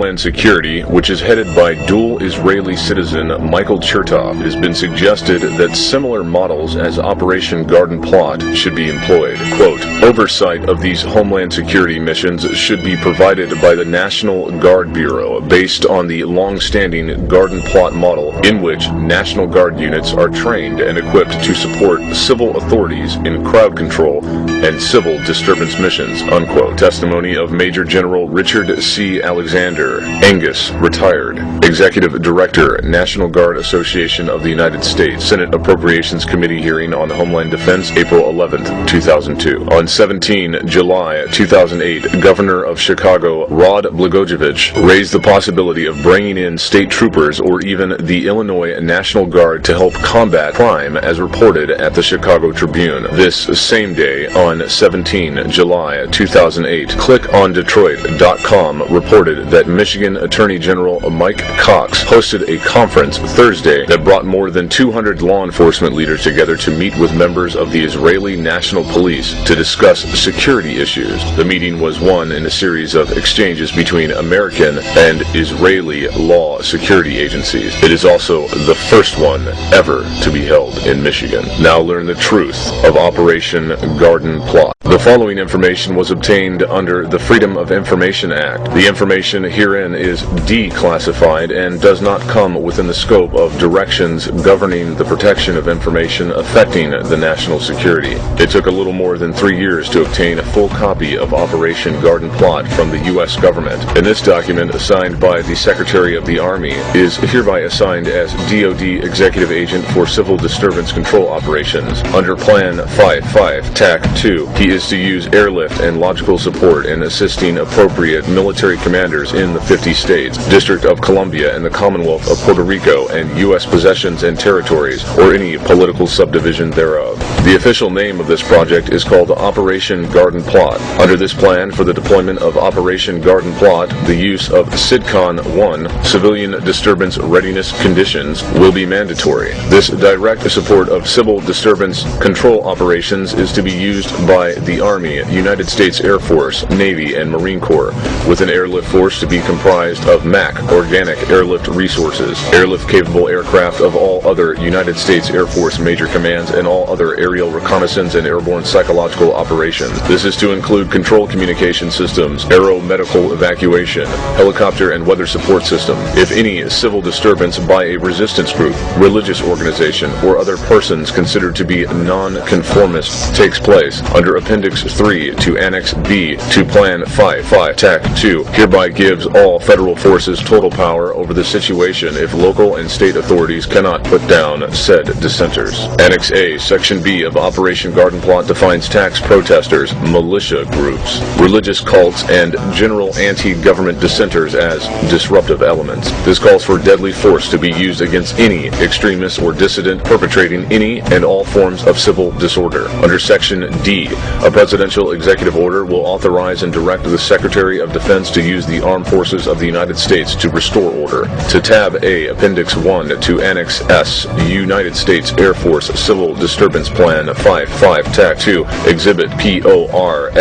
Homeland Security, which is headed by dual Israeli citizen Michael Chertoff, it has been suggested that similar models as Operation Garden Plot should be employed. Quote, oversight of these Homeland Security missions should be provided by the National Guard Bureau based on the long-standing Garden Plot model in which National Guard units are trained and equipped to support civil authorities in crowd control and civil disturbance missions, unquote. Testimony of Major General Richard C. Alexander, Angus, retired, Executive Director, National Guard Association of the United States, Senate Appropriations Committee hearing on Homeland Defense, April 11, 2002. On 17 July 2008, Governor of Chicago, Rod Blagojevich, raised the possibility of bringing in state troopers or even the Illinois National Guard to help combat crime, as reported at the Chicago Tribune. This same day, on 17 July 2008, ClickOnDetroit.com reported that Michigan Attorney General Mike Cox hosted a conference Thursday that brought more than 200 law enforcement leaders together to meet with members of the Israeli National Police to discuss security issues. The meeting was one in a series of exchanges between American and Israeli law security agencies. It is also the first one ever to be held in Michigan. Now learn the truth of Operation Garden Plot. The following information was obtained under the Freedom of Information Act. The information herein is declassified and does not come within the scope of directions governing the protection of information affecting the national security. It took a little more than 3 years to obtain a full copy of Operation Garden Plot from the U.S. government, and this document, assigned by the Secretary of the Army, is hereby assigned as DoD Executive Agent for Civil Disturbance Control Operations. Under Plan 5.5 TAC 2, he is to use airlift and logical support in assisting appropriate military commanders in the 50 states, District of Columbia, and the Commonwealth of Puerto Rico, and U.S. possessions and territories, or any political subdivision thereof. The official name of this project is called Operation Garden Plot. Under this plan for the deployment of Operation Garden Plot, the use of CIDCON-1, Civilian Disturbance Readiness Conditions, will be mandatory. This direct support of civil disturbance control operations is to be used by the Army, United States Air Force, Navy, and Marine Corps, with an airlift force to be comprised of MAC, Organic Airlift Resources, airlift-capable aircraft of all other United States Air Force major commands, and all other aerial reconnaissance and airborne psychological operations. This is to include control communication systems, aero-medical evacuation, helicopter and weather support system. If any civil disturbance by a resistance group, religious organization, or other persons considered to be non-conformist takes place under Appendix 3 to Annex B to Plan 5.5 TAC 2, hereby gives all federal forces total power over the situation if local and state authorities cannot put down said dissenters. Annex A, Section B of Operation Garden Plot defines tax protesters, militia groups, religious cults, and general anti-government dissenters as disruptive elements. This calls for deadly force to be used against any extremist or dissident perpetrating any and all forms of civil disorder. Under Section D, a presidential executive order will authorize and direct the Secretary of Defense to use the armed forces of the United States to restore order. To Tab A, Appendix 1 to Annex S, United States Air Force Civil Disturbance Plan 5.5 TAC 2, Exhibit PORSGH,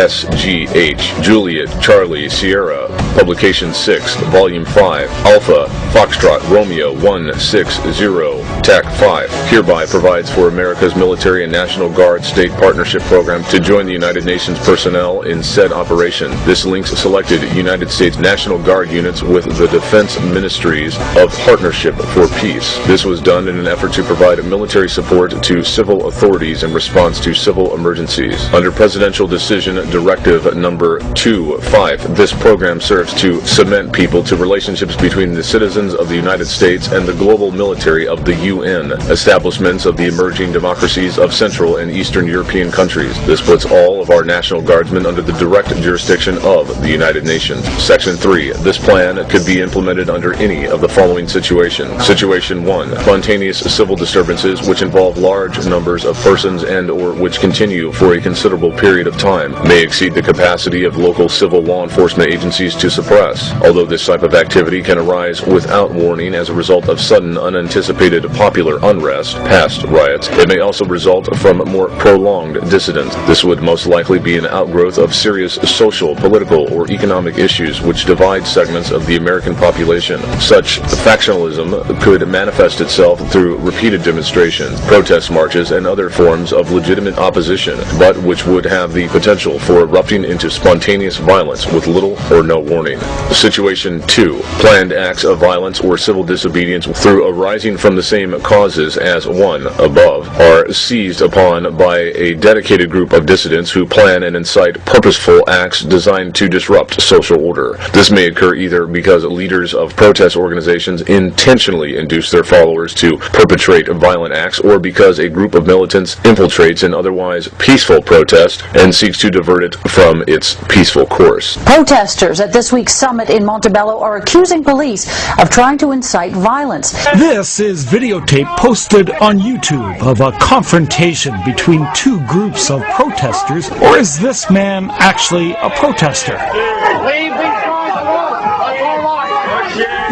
Juliet, Charlie, Sierra, Publication 6, Volume 5, Alpha, Foxtrot, Romeo 160, TAC 5, hereby provides for America's military and National Guard State Partnership Program to join the United Nations personnel in said operation. This links selected United States National Guard units with the Defense Ministries of Partnership for Peace. This was done in an effort to provide military support to civil authorities in response to civil emergencies. Under Presidential Decision Directive Number 2.5, this program serves to cement people to relationships between the citizens of the United States and the global military of the UN, establishments of the emerging democracies of Central and Eastern European countries. This puts all of our National Guardsmen under the direct jurisdiction of the United Nations. Section 3. This plan could be implemented under any of the following situations. Situation 1. Spontaneous civil disturbances which involve large numbers of persons and or which continue for a considerable period of time may exceed the capacity of local civil law enforcement agencies to suppress. Although this type of activity can arise without warning as a result of sudden, unanticipated popular unrest, past riots, it may also result from more prolonged dissidence. This would most likely be an outgrowth of serious social, political, or economic issues which divide segments of the American population. Such factionalism could manifest itself through repeated demonstrations, protest marches, and other forms of legitimate opposition, but which would have the potential for erupting into spontaneous violence with little or no warning. Situation 2. Planned acts of violence or civil disobedience through arising from the same causes as one above are seized upon by a dedicated group of dissidents who plan and incite purposeful acts designed to disrupt social order. This may occur either because leaders of protest organizations intentionally induce their followers to perpetrate violent acts, or because a group of militants infiltrates an otherwise peaceful protest and seeks to divert it from its peaceful course. Protesters at this week's summit in Montebello are accusing police of trying to incite violence. This is videotape posted on YouTube of a confrontation between two groups of protesters, or is this man actually a protester?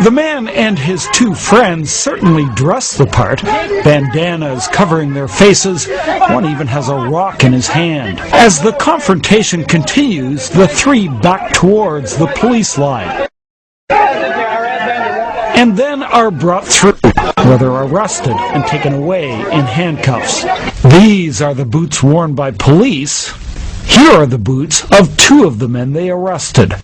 The man and his two friends certainly dress the part, bandanas covering their faces. One even has a rock in his hand. As the confrontation continues, the three back towards the police line and then are brought through, where they're arrested and taken away in handcuffs. These are the boots worn by police. Here are the boots of two of the men they arrested.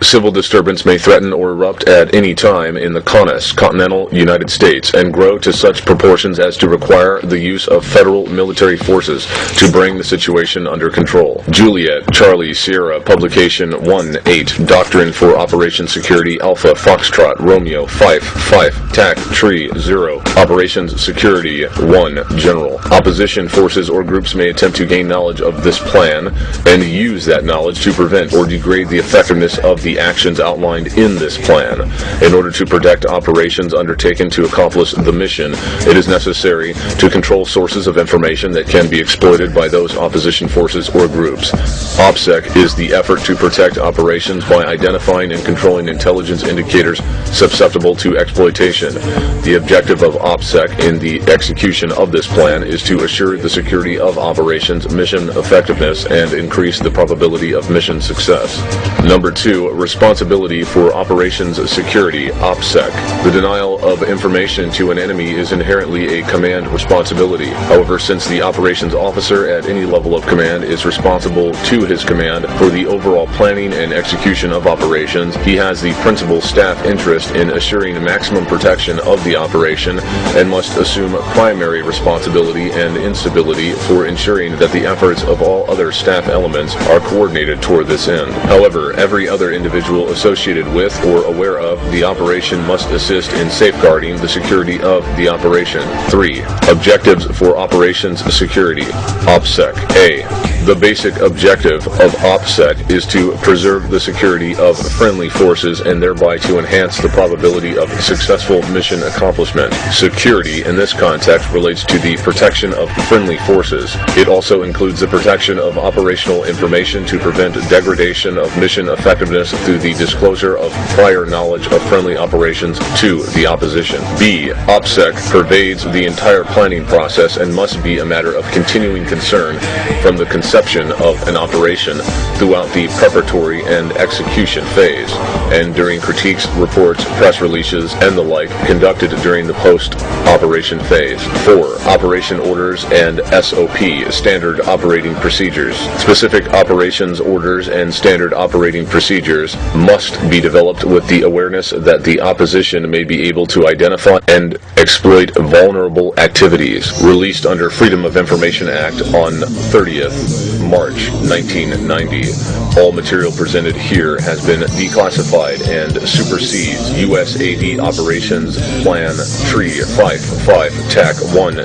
Civil disturbance may threaten or erupt at any time in the continental United States and grow to such proportions as to require the use of federal military forces to bring the situation under control. Juliet, Charlie, Sierra, Publication 1-8, Doctrine for Operation Security, Alpha, Foxtrot, Romeo, Fife, TAC, Tree, 0, Operations Security 1, General. Opposition forces or groups may attempt to gain knowledge of this plan and use that knowledge to prevent or degrade the effectiveness of the actions outlined in this plan. In order to protect operations undertaken to accomplish the mission, it is necessary to control sources of information that can be exploited by those opposition forces or groups. OPSEC is the effort to protect operations by identifying and controlling intelligence indicators susceptible to exploitation. The objective of OPSEC in the execution of this plan is to assure the security of operations, mission effectiveness, and increase the probability of mission success. Number 2, responsibility for operations security, OPSEC. The denial of information to an enemy is inherently a command responsibility. However, since the operations officer at any level of command is responsible to his command for the overall planning and execution of operations, he has the principal staff interest in assuring maximum protection of the operation and must assume primary responsibility and instability for ensuring that the efforts of all other staff elements are coordinated toward this end. However, every other individual associated with or aware of the operation must assist in safeguarding the security of the operation. 3. Objectives for operations security, OPSEC. A. The basic objective of OPSEC is to preserve the security of friendly forces and thereby to enhance the probability of successful mission accomplishment. Security in this context relates to the protection of friendly forces. It also includes the protection of operational information to prevent degradation of mission effectiveness through the disclosure of prior knowledge of friendly operations to the opposition. B. OPSEC pervades the entire planning process and must be a matter of continuing concern from the conception of an operation throughout the preparatory and execution phase, and during critiques, reports, press releases, and the like conducted during the post-operation phase. 4. Operation orders and SOP, standard operating procedures. Specific operations orders and standard operating procedures must be developed with the awareness that the opposition may be able to identify and exploit vulnerable activities. Released under Freedom of Information Act on 30th March 1990. All material presented here has been declassified and supersedes USAD Operations Plan Tree 55 TAC 10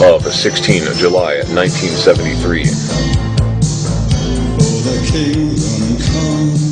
of 16 July 1973. For the kingdom come.